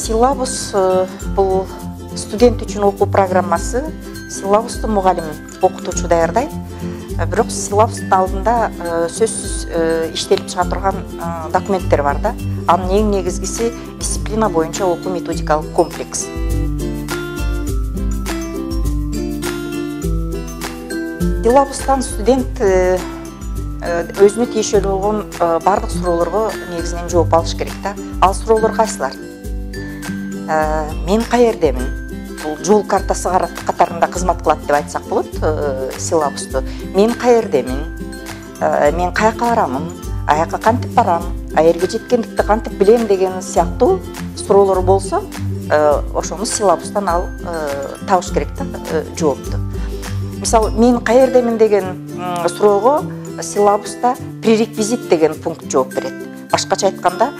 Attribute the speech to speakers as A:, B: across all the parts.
A: Силабус бұл студент үшін оқу программасы. Силабусты мұғалім оқытушы даярдайды. Бирок силабустун алдында сөзсүз иштелип чыга турган документтер бар да. Анын эң негизгиси дисциплина боюнча окуу методикалык комплекс. Силабустан студент өзүнө тиешелүү болгон бардык суроолорго негизинен жооп алыш керек да. Ал суроолор кайсылар? Мен каердемин? Бул жол картасы катарында кызмат кылат деп айтсак болот силабусту. Мен каердемин? Мен каяка барамын? Аяка кантип барам? Аерге жеткендикти кантип билем деген сыяктуу суроолор болсо, ошону силабустан ал табыш керек да жоопту. Мисалы, мен каердемин деген суроого силабуста пререквизит деген пункт жооп берет. Башкача айтканда,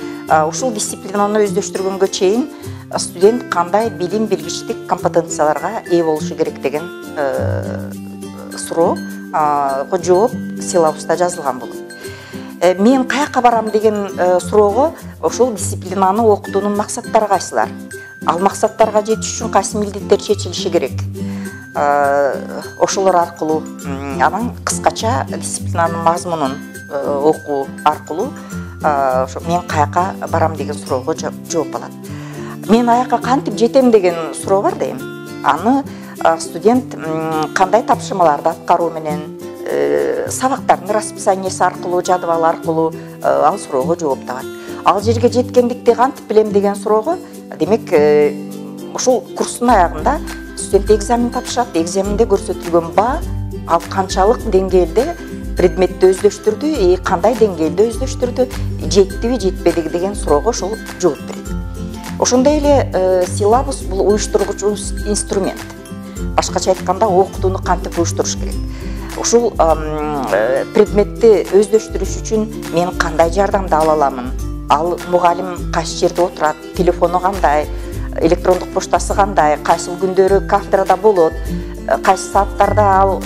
A: ушул дисциплинаны өздөштүргөнгө чейин студент кандай билим билгичтик компетенцияларга ээ болушу керек деген суроого жооп силабуста жазылган болот. Мен каяка барам деген суроого ошол дисциплинаны окутуунун максаттары кайсылар? Ал максаттарга жетиш үчүн кайсы милдеттер чечилиши керек? Ошолор аркылуу анан кыскача дисциплинанын мазмунун окуу аркылуу ошо мен каяка барам деген суроого жооп алат. Мен аяка кантип жетем деген суроо бар дейм. Аны студент кандай тапшырмаларды аткаруу менен, сабактардын расписаниясы аркылуу, жадыбал аркылуу ал суроого жооп табат. Ал жерге жеткендикти кантип билем деген суроого, демек ушул курстун аягында студент экзамен тапшырат, экзаменде көрсөтүлгөн баа ал канчалык деңгээлде предметти өздөштүрдү, кандай деңгээлде өздөштүрдү, жеттиби, жетпедиби деген суроого ошол жооп берет. Ошондой эле силабус бул уюштургучу инструмент. Башкача айтканда, окутууну кантип уюштуруш керек. Ушул предметти өздөштүрүш үчүн мен кандай жардамды ала аламын? Ал мугалим кайсы жерде отурат, телефону кандай, электрондук поштасы кандай, кайсы күндөрү кафедрада болот, кайсы сааттарда ал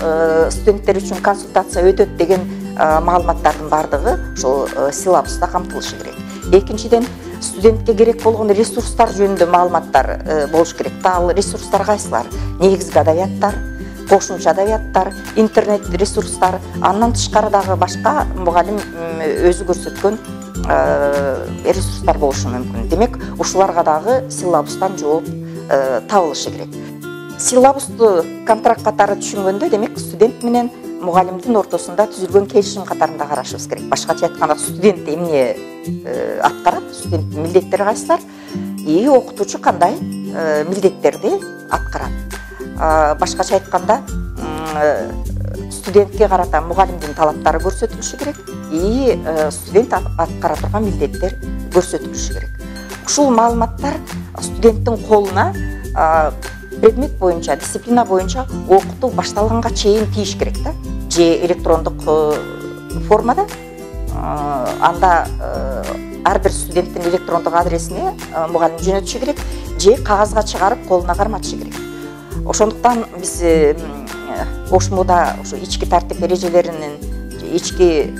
A: студенттер үчүн консультация өтөт деген маалыматтардын бардыгы ошол силабуста камтылышы керек. Экинчиден, студентке керек болгон ресурстар жөнүндө маалыматтар болуш керек. Ал ресурстар кайсылар? Негизги адабияттар, кошумча адабияттар, интернет ресурстар, андан тышкары дагы башка мугалим өзү көрсөткөн ресурстар болушу мүмкүн. Демек, ушуларга дагы силабустан жооп табылышы керек. Силабусту контракт катары түшүнгөндө, демек, студент менен мугалимдин ортосунда түзүлгөн келишим катарында карашыбыз керек. Башкача айтканда, студент эмне аткарат, студенттин милдеттери кайсылар, окутуучу кандай милдеттерди аткарат. Башкача айтканда, студентке карата мугалимдин талаптары көрсөтүлүшү керек, студент аткара турган милдеттер көрсөтүлүшү керек. Ушул маалыматтар студенттин колуна предмет боюнча, дисциплина боюнча окутуу башталганга чейин тийиш керек да. Же электрондук формада, анда ар бир студенттин электрондук адресине мугалим жөнөтүшү керек, же кагазга чыгарып колуна карматышы керек. Ошондуктан биз ошмуда ошо ички тартип эрежелеринин ички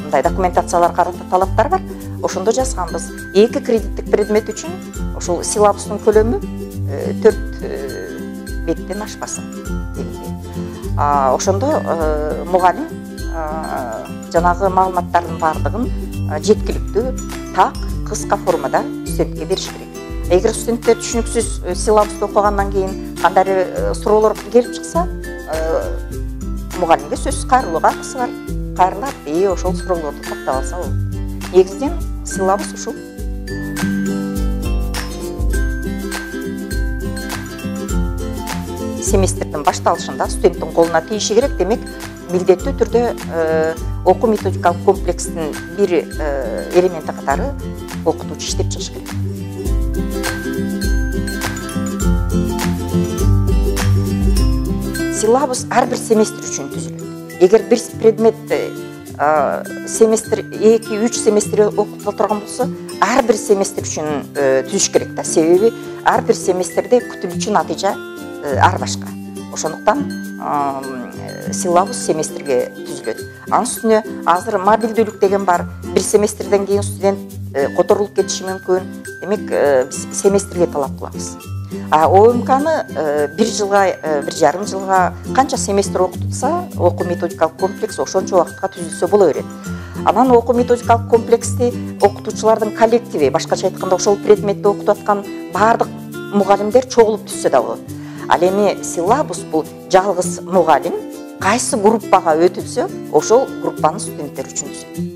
A: мындай документациялар карата талаптар бар. Ошондо жазганбыз. 2 кредиттик предмет үчүн ошол силабустун көлөмү 4 беттен ашпасын. Ошондо мугалим жанагы маалыматтардын бардыгын жеткиликтүү, так, кыска формада студентке бериш керек. Эгер студенттер түшүнүксүз силабусту окугандан кийин кандай суроолор келип чыкса, мугалимге сөзсүз кайрылууга акысы бар. Кайрылат, ошол суроолорду токтоп алса болот. Негизинен силабус ушул. Семестрдин башталышында студенттин колуна тийиши керек. Демек, милдеттүү түрдө окуу методикалык комплекстин бир элементи катары окутуучу иштеп чыгыш керек. Силабус ар бир семестр үчүн түзүлөт. Эгер бир предметти семестр 2-3 семестр окутула турган болсо, ар бир семестр үчүн түзүш керек да. Себеби ар бир семестрде күтүлүүчү натыйжа ар башка. Ошондуктан силабус семестрге түзүлөт. Анын үстүнө азыр мобилдүүлүк деген бар. Бир семестрден кийин студент которулуп кетиши мүмкүн. Демек биз семестрге талап кылабыз. ОМКны 1 жылга 1,5 жылга канча семестр окутулса, окуу методикалык комплекс ошончо убакытка түзүлсө боло берет. Анан окуу методикалык комплексти окутуучулардын коллективи, башкача айтканда ошол предметти окутуп аткан баардык мугалимдер чогулуп түзсө да болот. Ал эми силабус бул жалгыз мугалим кайсы группага өтүлсө, ошол группанын студенттери үчүн түзөт.